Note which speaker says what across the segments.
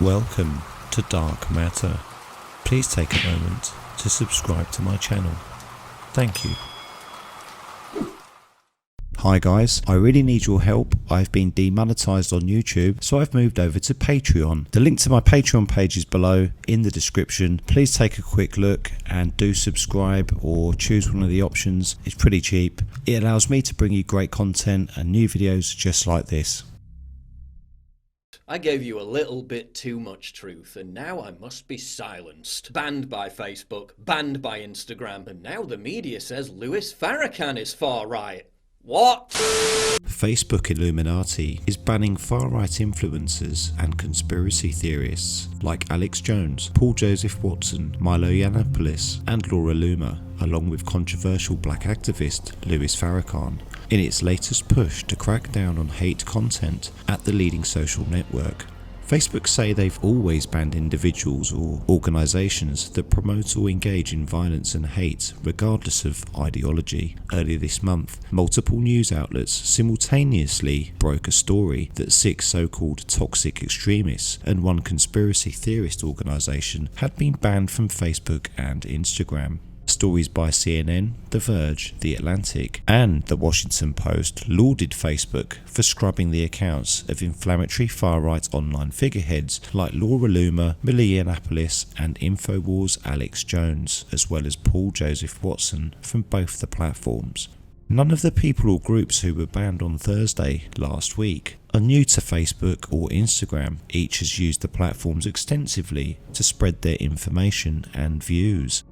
Speaker 1: Welcome to Dark Matter. Please take a moment to subscribe to my channel. Thank you. Hi guys, I really need your help. I've been demonetized on YouTube, so I've moved over to Patreon. The link to my Patreon page is below in the description. Please take a quick look and do subscribe or choose one of the options. It's pretty cheap. It allows me to bring you great content and new videos just like this.
Speaker 2: I gave you a little bit too much truth, and now I must be silenced. Banned by Facebook, banned by Instagram, and now the media says Louis Farrakhan is far right. What?
Speaker 1: Facebook Illuminati is banning far-right influencers and conspiracy theorists like Alex Jones, Paul Joseph Watson, Milo Yiannopoulos and Laura Loomer, along with controversial black activist Louis Farrakhan, in its latest push to crack down on hate content at the leading social network. Facebook say they've always banned individuals or organisations that promote or engage in violence and hate regardless of ideology. Earlier this month, multiple news outlets simultaneously broke a story that 6 so-called toxic extremists and 1 conspiracy theorist organisation had been banned from Facebook and Instagram. Stories by CNN, The Verge, The Atlantic and The Washington Post lauded Facebook for scrubbing the accounts of inflammatory far-right online figureheads like Laura Loomer, Milo Yiannopoulos and Infowars' Alex Jones, as well as Paul Joseph Watson from both the platforms. None of the people or groups who were banned on Thursday last week are new to Facebook or Instagram. Each has used the platforms extensively to spread their information and views.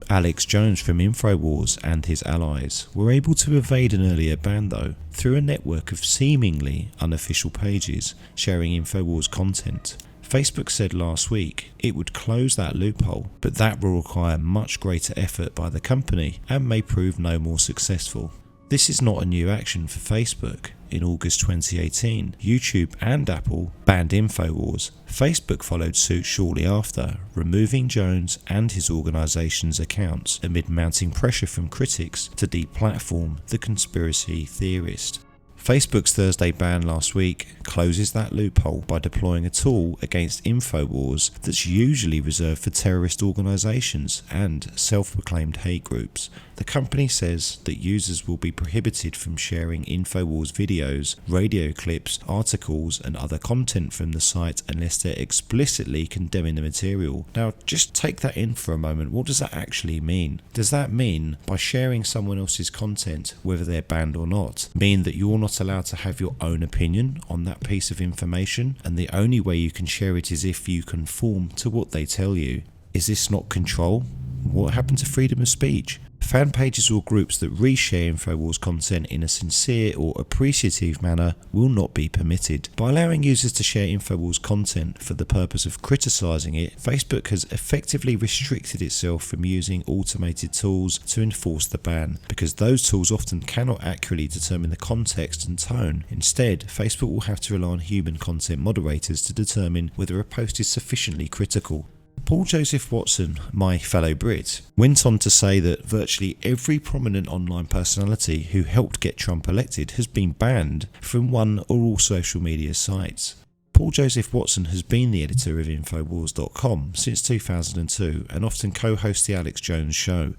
Speaker 1: Alex Jones from Infowars and his allies were able to evade an earlier ban though, through a network of seemingly unofficial pages sharing Infowars content. Facebook said last week it would close that loophole, but that will require much greater effort by the company and may prove no more successful. This is not a new action for Facebook. In August 2018, YouTube and Apple banned Infowars. Facebook followed suit shortly after, removing Jones and his organisation's accounts amid mounting pressure from critics to deplatform the conspiracy theorist. Facebook's Thursday ban last week closes that loophole by deploying a tool against Infowars that's usually reserved for terrorist organisations and self-proclaimed hate groups. The company says that users will be prohibited from sharing Infowars videos, radio clips, articles and other content from the site unless they're explicitly condemning the material. Now just take that in for a moment. What does that actually mean? Does that mean by sharing someone else's content, whether they're banned or not, mean that you're not allowed to have your own opinion on that piece of information and the only way you can share it is if you conform to what they tell you? Is this not control? What happened to freedom of speech? Fan pages or groups that reshare Infowars content in a sincere or appreciative manner will not be permitted. By allowing users to share Infowars content for the purpose of criticising it, Facebook has effectively restricted itself from using automated tools to enforce the ban, because those tools often cannot accurately determine the context and tone. Instead, Facebook will have to rely on human content moderators to determine whether a post is sufficiently critical. Paul Joseph Watson, my fellow Brit, went on to say that virtually every prominent online personality who helped get Trump elected has been banned from one or all social media sites. Paul Joseph Watson has been the editor of Infowars.com since 2002 and often co-hosts the Alex Jones show.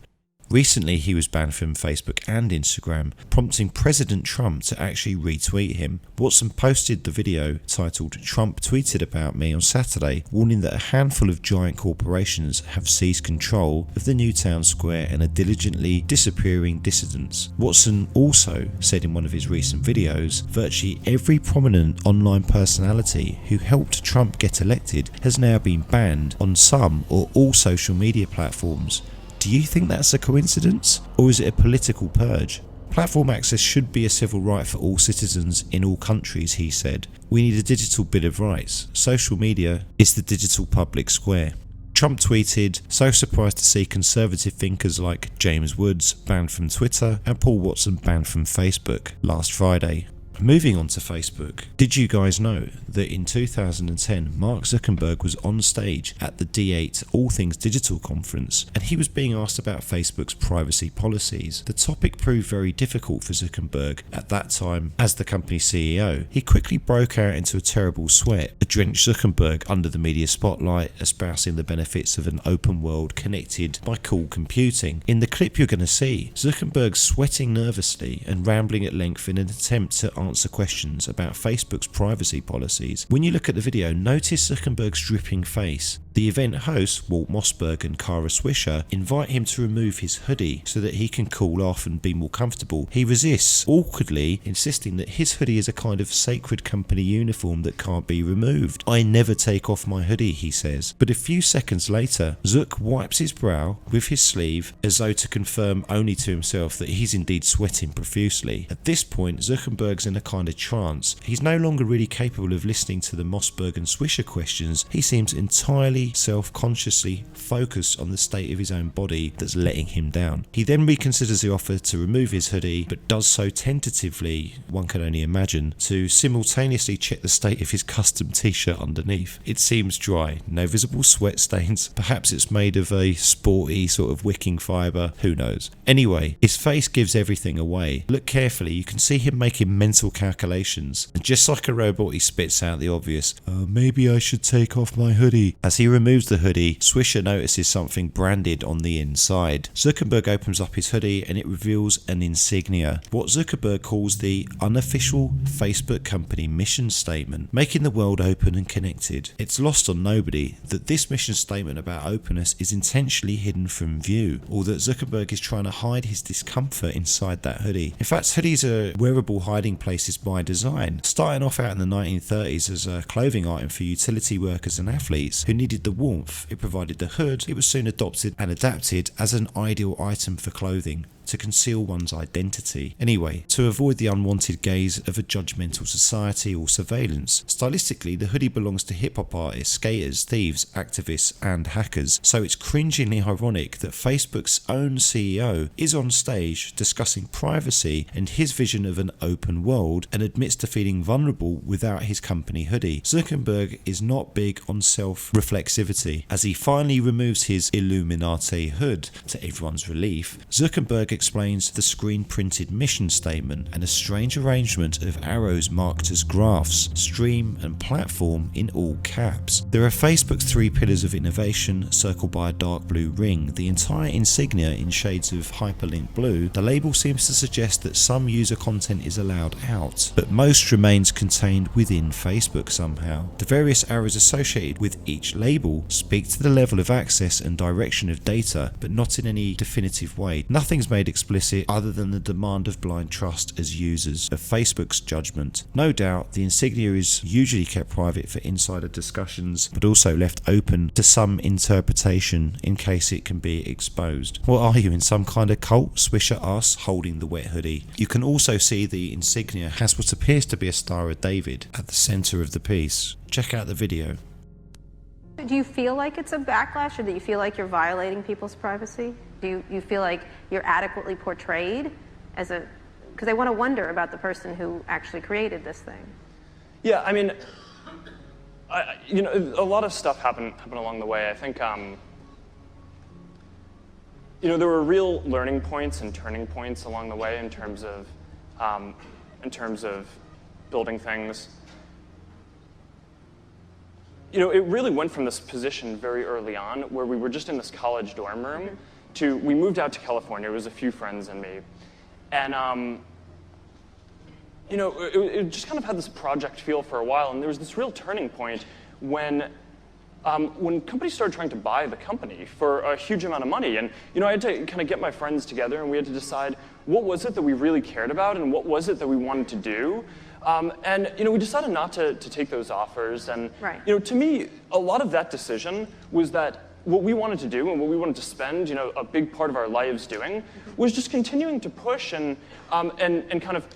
Speaker 1: Recently he was banned from Facebook and Instagram, prompting President Trump to actually retweet him. Watson posted the video titled "Trump tweeted about me" on Saturday, warning that a handful of giant corporations have seized control of the new town square and are diligently disappearing dissidents. Watson also said in one of his recent videos, virtually every prominent online personality who helped Trump get elected has now been banned on some or all social media platforms. Do you think that's a coincidence, or is it a political purge? Platform access should be a civil right for all citizens in all countries, he said. We need a digital bill of rights. Social media is the digital public square. Trump tweeted, "So surprised to see conservative thinkers like James Woods banned from Twitter and Paul Watson banned from Facebook" last Friday. Moving on to Facebook, did you guys know that in 2010 Mark Zuckerberg was on stage at the D8 All Things Digital conference and he was being asked about Facebook's privacy policies? The topic proved very difficult for Zuckerberg at that time as the company's CEO. He quickly broke out into a terrible sweat, a drenched Zuckerberg under the media spotlight, espousing the benefits of an open world connected by cool computing. In the clip you're going to see, Zuckerberg sweating nervously and rambling at length in an attempt to answer questions about Facebook's privacy policies. When you look at the video, notice Zuckerberg's dripping face. The event hosts, Walt Mossberg and Kara Swisher, invite him to remove his hoodie so that he can cool off and be more comfortable. He resists, awkwardly insisting that his hoodie is a kind of sacred company uniform that can't be removed. "I never take off my hoodie," he says. But a few seconds later, Zuck wipes his brow with his sleeve as though to confirm only to himself that he's indeed sweating profusely. At this point, Zuckerberg's in a kind of trance. He's no longer really capable of listening to the Mossberg and Swisher questions. He seems entirely self-consciously focused on the state of his own body that's letting him down. He then reconsiders the offer to remove his hoodie, but does so tentatively, one can only imagine, to simultaneously check the state of his custom t-shirt underneath. It seems dry, no visible sweat stains. Perhaps it's made of a sporty sort of wicking fibre, who knows. Anyway, his face gives everything away. Look carefully, you can see him making mental calculations, and just like a robot he spits out the obvious, "Maybe I should take off my hoodie." As he removes the hoodie, Swisher notices something branded on the inside. Zuckerberg opens up his hoodie and it reveals an insignia, what Zuckerberg calls the unofficial Facebook company mission statement, making the world open and connected. It's lost on nobody that this mission statement about openness is intentionally hidden from view, or that Zuckerberg is trying to hide his discomfort inside that hoodie. In fact, hoodies are wearable hiding places by design, starting off out in the 1930s as a clothing item for utility workers and athletes who needed the warmth it provided the hood. It was soon adopted and adapted as an ideal item for clothing to conceal one's identity. Anyway, to avoid the unwanted gaze of a judgmental society or surveillance, stylistically the hoodie belongs to hip-hop artists, skaters, thieves, activists and hackers, so it's cringingly ironic that Facebook's own CEO is on stage discussing privacy and his vision of an open world and admits to feeling vulnerable without his company hoodie. Zuckerberg is not big on self-reflexivity. As he finally removes his Illuminati hood, to everyone's relief, Zuckerberg explains the screen-printed mission statement and a strange arrangement of arrows marked as graphs, stream and platform in all caps. There are Facebook's 3 pillars of innovation circled by a dark blue ring, the entire insignia in shades of hyperlink blue. The label seems to suggest that some user content is allowed out, but most remains contained within Facebook somehow. The various arrows associated with each label speak to the level of access and direction of data, but not in any definitive way. Nothing's made explicit other than the demand of blind trust as users of Facebook's judgment. No doubt the insignia is usually kept private for insider discussions, but also left open to some interpretation in case it can be exposed. What are you, in some kind of cult? Swisher asks, holding the wet hoodie. You can also see the insignia has what appears to be a Star of David at the center of the piece. Check out the video.
Speaker 3: Do you feel like it's a backlash, or do you feel like you're violating people's privacy? Do you feel like you're adequately portrayed as a... Because they want to wonder about the person who actually created this thing.
Speaker 4: Yeah, I mean, a lot of stuff happened along the way. I think, there were real learning points and turning points along the way in terms of building things. It really went from this position very early on where we were just in this college dorm room to, we moved out to California. It was a few friends and me. And, it just kind of had this project feel for a while. And there was this real turning point when companies started trying to buy the company for a huge amount of money. And, I had to kind of get my friends together and we had to decide what was it that we really cared about and what was it that we wanted to do. We decided not to take those offers. And,
Speaker 3: right.
Speaker 4: To me, a lot of that decision was that what we wanted to do and what we wanted to spend, a big part of our lives doing was just continuing to push and kind of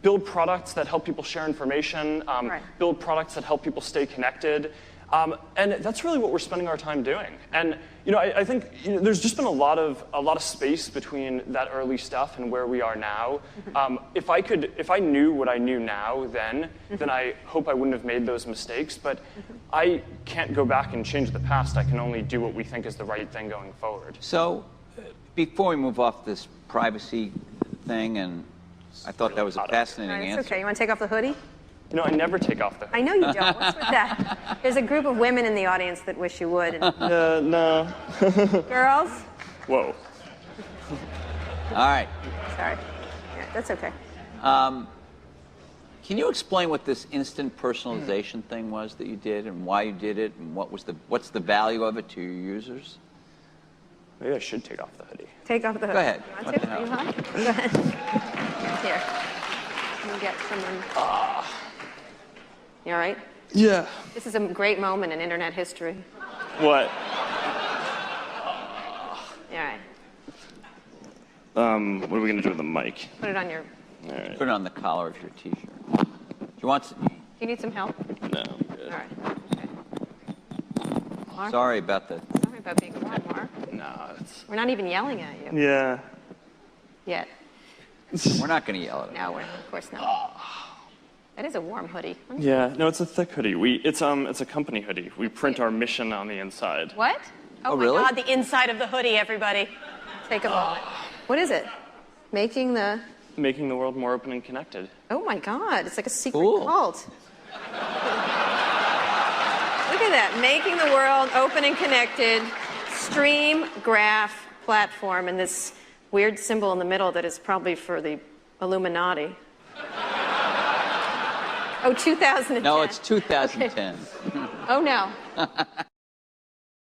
Speaker 4: build products that help people share information,
Speaker 3: right.
Speaker 4: build products that help people stay connected. And that's really what we're spending our time doing. And I think there's just been a lot of space between that early stuff and where we are now. If I knew what I knew now then I hope I wouldn't have made those mistakes. But I can't go back and change the past. I can only do what we think is the right thing going forward.
Speaker 5: So, before we move off this privacy thing, and I thought that was a fascinating answer.
Speaker 3: It's okay. You want to take off the hoodie?
Speaker 4: I never take off the hoodie.
Speaker 3: I know you don't. What's with that? There's a group of women in the audience that wish you would.
Speaker 4: No.
Speaker 3: Girls?
Speaker 4: Whoa.
Speaker 5: All right.
Speaker 3: Sorry. Yeah, that's okay.
Speaker 5: Can you explain what this instant personalization thing was that you did, and why you did it, and what's the value of it to your users?
Speaker 4: Maybe I should take off the hoodie.
Speaker 3: Take off the hoodie.
Speaker 5: Go ahead.
Speaker 3: You want to? You want? Go ahead. Here. Let me get someone. You all right?
Speaker 4: Yeah.
Speaker 3: This is a great moment in internet history.
Speaker 4: What?
Speaker 3: All right.
Speaker 4: What are we gonna do with the mic?
Speaker 3: Put it on your.
Speaker 4: All right.
Speaker 5: Put it on the collar of your T-shirt. Do you want some?
Speaker 3: Do you need some help?
Speaker 4: No, I'm good.
Speaker 3: All right. Okay. Mark?
Speaker 5: Sorry about the...
Speaker 3: Sorry about being warm, Mark.
Speaker 4: No, it's...
Speaker 3: We're not even yelling at you
Speaker 4: Yeah.
Speaker 3: yet.
Speaker 5: We're not going to yell at it.
Speaker 3: No, of course not. That is a warm hoodie.
Speaker 4: Yeah, no, it's a thick hoodie. It's a company hoodie. We print our mission on the inside.
Speaker 3: What?
Speaker 5: Oh,
Speaker 3: my
Speaker 5: really?
Speaker 3: God, the inside of the hoodie, everybody. Take a moment. What is it? Making the
Speaker 4: world more open and connected.
Speaker 3: Oh my God, it's like a secret
Speaker 5: Cool.
Speaker 3: cult. Look at that, making the world open and connected, stream, graph, platform, and this weird symbol in the middle that is probably for the Illuminati. Oh, 2010.
Speaker 5: No, it's 2010.
Speaker 3: Okay. Oh, no.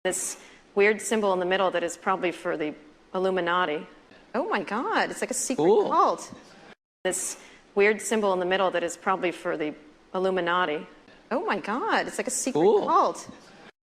Speaker 3: This weird symbol in the middle that is probably for the Illuminati. Oh my God, it's like a secret
Speaker 5: Cool.
Speaker 3: cult. This weird symbol in the middle that is probably for the Illuminati. Oh my God, it's like a secret
Speaker 5: Cool.
Speaker 3: cult.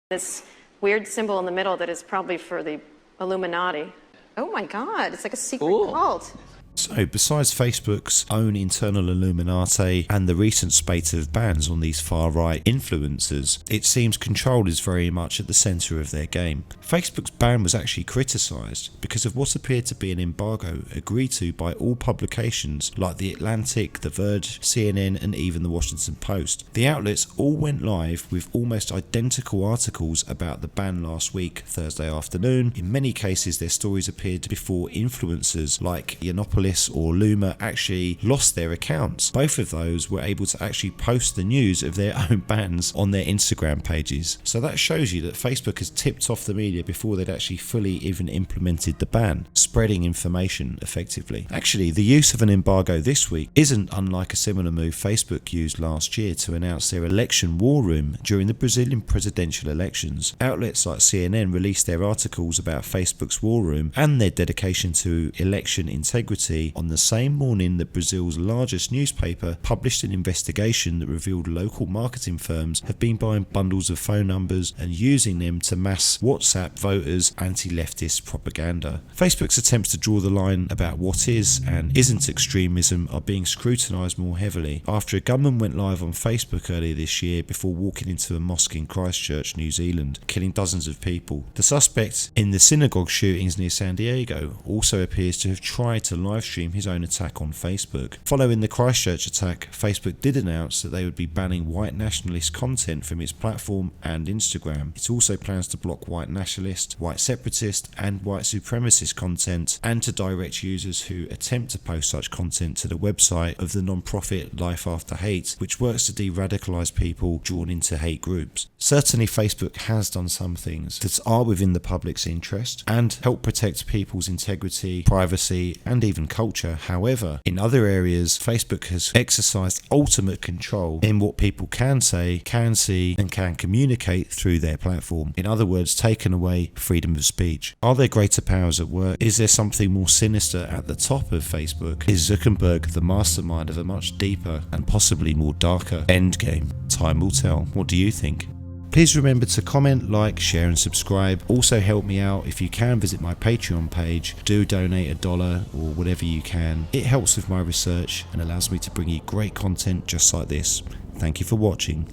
Speaker 3: This weird symbol in the middle that is probably for the Illuminati. Oh my God, it's like a secret
Speaker 5: Cool.
Speaker 3: cult.
Speaker 1: So, besides Facebook's own internal Illuminati and the recent spate of bans on these far-right influencers, it seems control is very much at the centre of their game. Facebook's ban was actually criticised because of what appeared to be an embargo agreed to by all publications like The Atlantic, The Verge, CNN and even The Washington Post. The outlets all went live with almost identical articles about the ban last week, Thursday afternoon. In many cases their stories appeared before influencers like Yiannopoulos or Luma actually lost their accounts. Both of those were able to actually post the news of their own bans on their Instagram pages. So that shows you that Facebook has tipped off the media before they'd actually fully even implemented the ban, spreading information effectively. Actually, the use of an embargo this week isn't unlike a similar move Facebook used last year to announce their election war room during the Brazilian presidential elections. Outlets like CNN released their articles about Facebook's war room and their dedication to election integrity on the same morning that Brazil's largest newspaper published an investigation that revealed local marketing firms have been buying bundles of phone numbers and using them to mass WhatsApp voters anti-leftist propaganda. Facebook's attempts to draw the line about what is and isn't extremism are being scrutinised more heavily after a gunman went live on Facebook earlier this year before walking into a mosque in Christchurch, New Zealand, killing dozens of people. The suspect in the synagogue shootings near San Diego also appears to have tried to live stream his own attack on Facebook. Following the Christchurch attack, Facebook did announce that they would be banning white nationalist content from its platform and Instagram. It also plans to block white nationalist, white separatist and white supremacist content and to direct users who attempt to post such content to the website of the non-profit Life After Hate, which works to de-radicalise people drawn into hate groups. Certainly Facebook has done some things that are within the public's interest and help protect people's integrity, privacy and even culture. However, in other areas, Facebook has exercised ultimate control in what people can say, can see, and can communicate through their platform. In other words, taken away freedom of speech. Are there greater powers at work? Is there something more sinister at the top of Facebook? Is Zuckerberg the mastermind of a much deeper and possibly more darker endgame? Time will tell. What do you think? Please remember to comment, like, share and subscribe. Also help me out if you can visit my Patreon page. Do donate $1 or whatever you can. It helps with my research and allows me to bring you great content just like this. Thank you for watching.